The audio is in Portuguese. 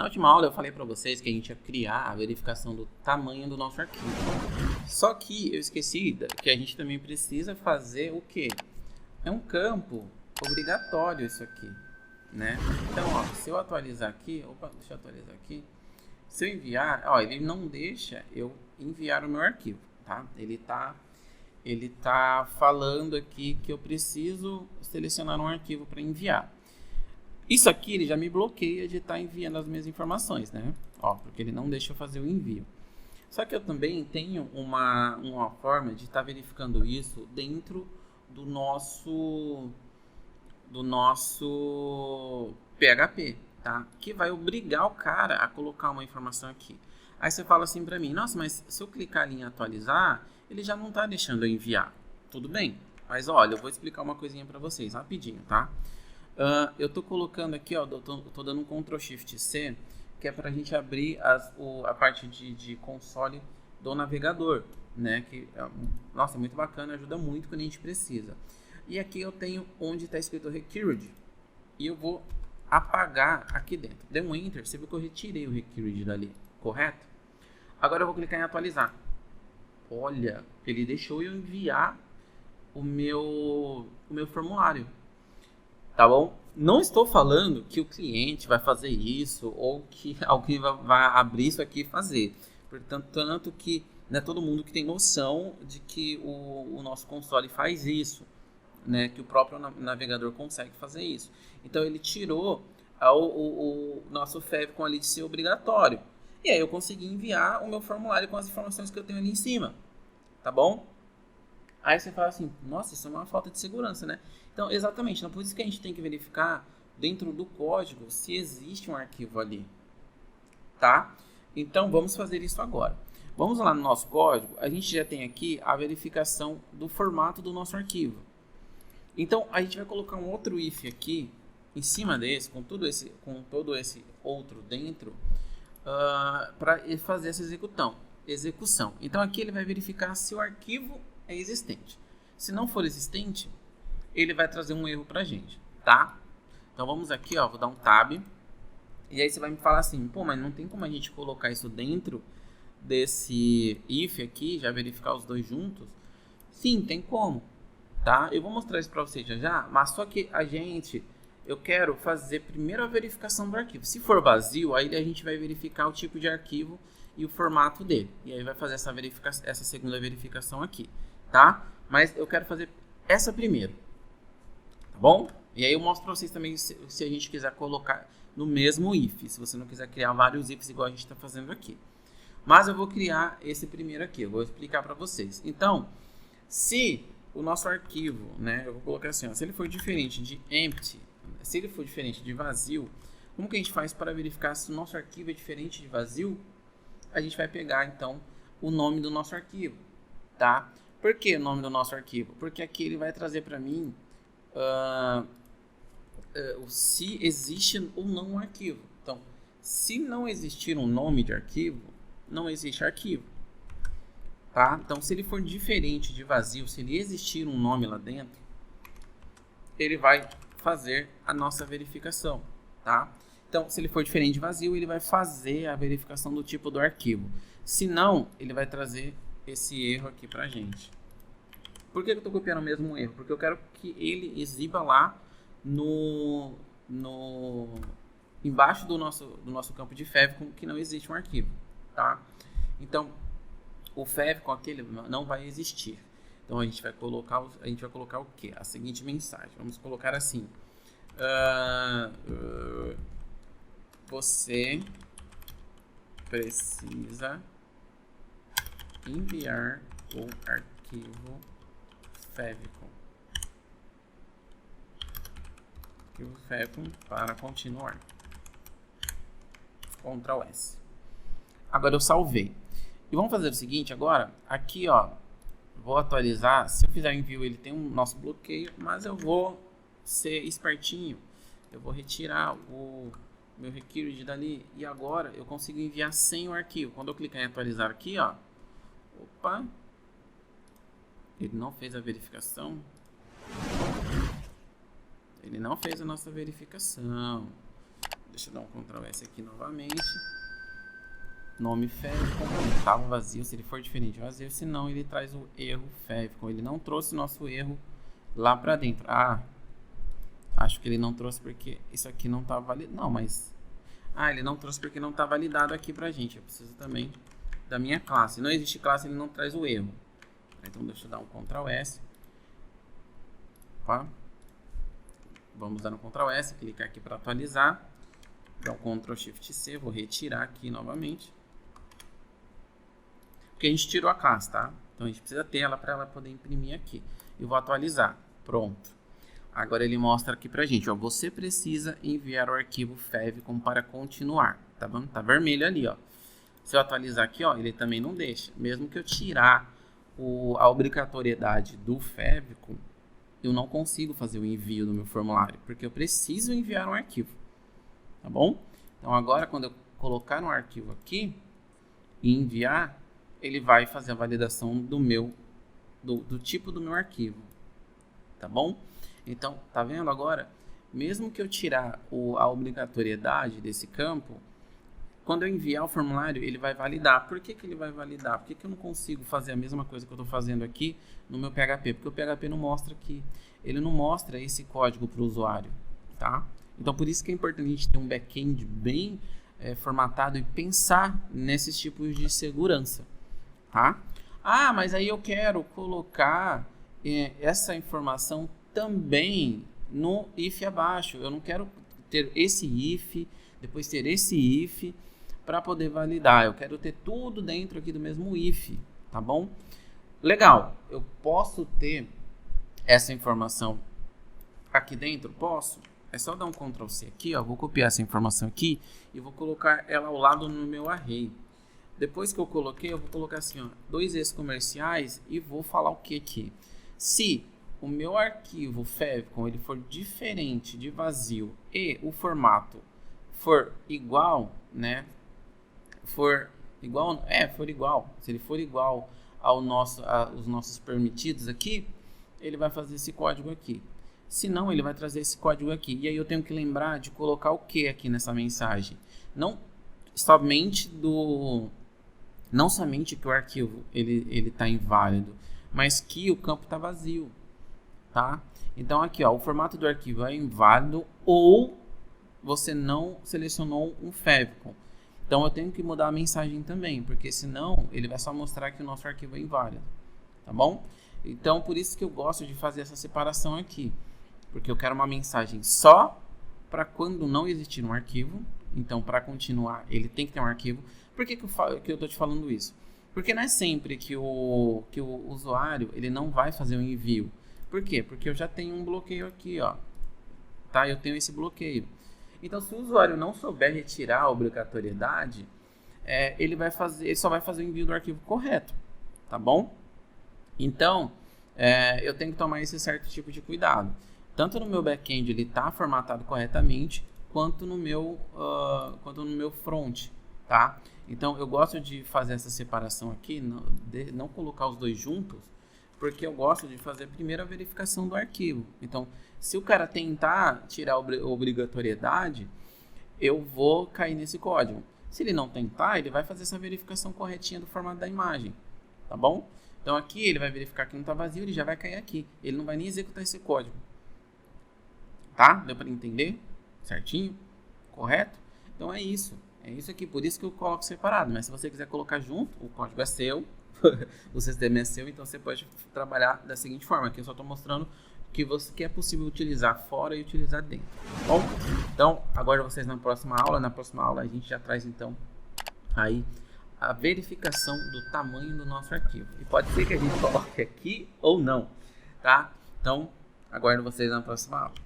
Na última aula eu falei para vocês que a gente ia criar a verificação do tamanho do nosso arquivo. Só que eu esqueci que a gente também precisa fazer o quê? É um campo obrigatório isso aqui, né? Então, ó, se eu atualizar aqui, opa, deixa eu atualizar aqui. Se eu enviar, ó, ele não deixa eu enviar o meu arquivo, tá? Ele tá falando aqui que eu preciso selecionar um arquivo para enviar. Isso aqui ele já me bloqueia de estar enviando as minhas informações, né? Ó, porque ele não deixa eu fazer o envio. Só que eu também tenho uma forma de estar verificando isso dentro do nosso PHP, tá? Que vai obrigar o cara a colocar uma informação aqui. Aí você fala assim para mim, nossa, mas se eu clicar ali em atualizar, ele já não está deixando eu enviar. Tudo bem, mas olha, eu vou explicar uma coisinha para vocês rapidinho, tá? Eu tô colocando aqui, ó, tô dando um Ctrl Shift C, que é para a gente abrir a parte de console do navegador, né? Que, nossa, é muito bacana, ajuda muito quando a gente precisa. E aqui eu tenho onde está escrito Required, e eu vou apagar aqui dentro. Dei um Enter, você viu que eu retirei o Required dali, correto? Agora eu vou clicar em atualizar. Olha, ele deixou eu enviar o meu formulário. Tá bom? Não estou falando que o cliente vai fazer isso ou que alguém vai abrir isso aqui e fazer. Portanto, tanto que não é todo mundo que tem noção de que o nosso console faz isso, né? Que o próprio navegador consegue fazer isso. Então, ele tirou o nosso favicon ali de ser obrigatório. E aí eu consegui enviar o meu formulário com as informações que eu tenho ali em cima. Tá bom? Aí você fala assim, nossa, isso é uma falta de segurança, né? Então, exatamente, então por isso que a gente tem que verificar dentro do código se existe um arquivo ali, tá? Então, vamos fazer isso agora. Vamos lá no nosso código, a gente já tem aqui a verificação do formato do nosso arquivo. Então, a gente vai colocar um outro if aqui, em cima desse, com todo esse outro dentro, para fazer essa execução. Então, aqui ele vai verificar se o arquivo é existente. Se não for existente, ele vai trazer um erro pra gente, tá? Então vamos aqui, ó, vou dar um tab. E aí você vai me falar assim, pô, mas não tem como a gente colocar isso dentro desse if aqui, já verificar os dois juntos? Sim, tem como, tá? Eu vou mostrar isso pra vocês já, mas só que eu quero fazer primeiro a verificação do arquivo. Se for vazio, aí a gente vai verificar o tipo de arquivo e o formato dele. E aí vai fazer essa segunda verificação aqui, tá? Mas eu quero fazer essa primeiro, tá bom? E aí eu mostro para vocês também se a gente quiser colocar no mesmo if, se você não quiser criar vários ifs igual a gente está fazendo aqui. Mas eu vou criar esse primeiro aqui, eu vou explicar para vocês. Então, se o nosso arquivo, né, eu vou colocar assim, ó, se ele for diferente de empty, se ele for diferente de vazio, como que a gente faz para verificar se o nosso arquivo é diferente de vazio? A gente vai pegar, então, o nome do nosso arquivo, tá? Por que o nome do nosso arquivo? Porque aqui ele vai trazer para mim se existe ou não um arquivo. Então, se não existir um nome de arquivo, não existe arquivo, tá? Então, se ele for diferente de vazio, se ele existir um nome lá dentro, ele vai fazer a nossa verificação, tá? Então, se ele for diferente de vazio, ele vai fazer a verificação do tipo do arquivo. Se não, ele vai trazer esse erro aqui pra gente. Por que eu estou copiando o mesmo erro? Porque eu quero que ele exiba lá embaixo do nosso campo de favicon que não existe um arquivo, tá? Então, o favicon aquele não vai existir. Então, a gente vai colocar o quê? A seguinte mensagem. Vamos colocar assim. Você precisa enviar o arquivo favicon para continuar. Ctrl S. Agora eu salvei. E vamos fazer o seguinte agora. Aqui, ó, vou atualizar. Se eu fizer o envio, ele tem um nosso bloqueio, mas eu vou ser espertinho. Eu vou retirar o meu required dali e agora eu consigo enviar sem o arquivo. Quando eu clicar em atualizar aqui, ó, opa, ele não fez a verificação. Ele não fez a nossa verificação. Deixa eu dar um Ctrl S aqui novamente. Nome Favicon, estava vazio, se ele for diferente vazio, senão ele traz o erro Favicon. Ele não trouxe o nosso erro lá para dentro. Ah, acho que ele não trouxe porque isso aqui não está validado. Não, mas... Ah, ele não trouxe porque não está validado aqui pra gente. Eu preciso também da minha classe. Não existe classe, ele não traz o erro. Então deixa eu dar um Ctrl S. Opa. Vamos dar um Ctrl S, clicar aqui para atualizar. Dar um Ctrl Shift C, vou retirar aqui novamente. Porque a gente tirou a classe, tá? Então a gente precisa ter ela para ela poder imprimir aqui. E vou atualizar. Pronto. Agora ele mostra aqui pra gente, ó. Você precisa enviar o arquivo Favicon para continuar. Tá bom? Tá vermelho ali, ó. Se eu atualizar aqui, ó, ele também não deixa. Mesmo que eu tirar a obrigatoriedade do Favicon, eu não consigo fazer o envio do meu formulário, porque eu preciso enviar um arquivo. Tá bom? Então agora quando eu colocar um arquivo aqui e enviar, ele vai fazer a validação do tipo do meu arquivo. Tá bom? Então, tá vendo agora? Mesmo que eu tirar a obrigatoriedade desse campo, quando eu enviar o formulário, ele vai validar. Por que ele vai validar? Por que eu não consigo fazer a mesma coisa que eu estou fazendo aqui no meu PHP? Porque o PHP não mostra aqui. Ele não mostra esse código para o usuário, tá? Então, por isso que é importante a gente ter um back-end bem formatado e pensar nesses tipos de segurança, tá? Ah, mas aí eu quero colocar essa informação também no if abaixo. Eu não quero ter esse if, depois ter esse if para poder validar. Eu quero ter tudo dentro aqui do mesmo if, tá bom? Legal. Eu posso ter essa informação aqui dentro? Posso. É só dar um Ctrl C aqui, ó. Vou copiar essa informação aqui e vou colocar ela ao lado no meu array. Depois que eu coloquei, eu vou colocar assim, ó, 2 ex comerciais e vou falar o que aqui. Se o meu arquivo Favicon ele for diferente de vazio e o formato for igual, né? For igual. Se ele for igual aos nossos permitidos aqui, ele vai fazer esse código aqui. Se não, ele vai trazer esse código aqui. E aí eu tenho que lembrar de colocar o que aqui nessa mensagem? Não somente que o arquivo ele está inválido, mas que o campo está vazio, tá? Então aqui, ó, o formato do arquivo é inválido ou você não selecionou um Favicon. Então eu tenho que mudar a mensagem também, porque senão ele vai só mostrar que o nosso arquivo é inválido, tá bom? Então por isso que eu gosto de fazer essa separação aqui, porque eu quero uma mensagem só para quando não existir um arquivo. Então para continuar ele tem que ter um arquivo. Por que eu tô te falando isso? Porque não é sempre que o usuário ele não vai fazer um envio. Por quê? Porque eu já tenho um bloqueio aqui, ó. Tá? Eu tenho esse bloqueio. Então, se o usuário não souber retirar a obrigatoriedade, ele só vai fazer o envio do arquivo correto. Tá bom? Então, eu tenho que tomar esse certo tipo de cuidado. Tanto no meu back-end ele está formatado corretamente, quanto no meu front. Tá? Então, eu gosto de fazer essa separação aqui, não colocar os dois juntos, porque eu gosto de fazer primeiro a verificação do arquivo. Então, se o cara tentar tirar a obrigatoriedade, eu vou cair nesse código. Se ele não tentar, ele vai fazer essa verificação corretinha do formato da imagem, tá bom? Então aqui ele vai verificar que não está vazio, ele já vai cair aqui. Ele não vai nem executar esse código. Tá? Deu para entender? Certinho? Correto? Então é isso. É isso aqui, por isso que eu coloco separado. Mas se você quiser colocar junto, o código é seu, o sistema é seu, então você pode trabalhar da seguinte forma. Aqui eu só estou mostrando que é possível utilizar fora e utilizar dentro. Tá bom? Então, aguardo vocês na próxima aula. Na próxima aula a gente já traz então aí a verificação do tamanho do nosso arquivo. E pode ser que a gente coloque aqui ou não, tá? Então, aguardo vocês na próxima aula.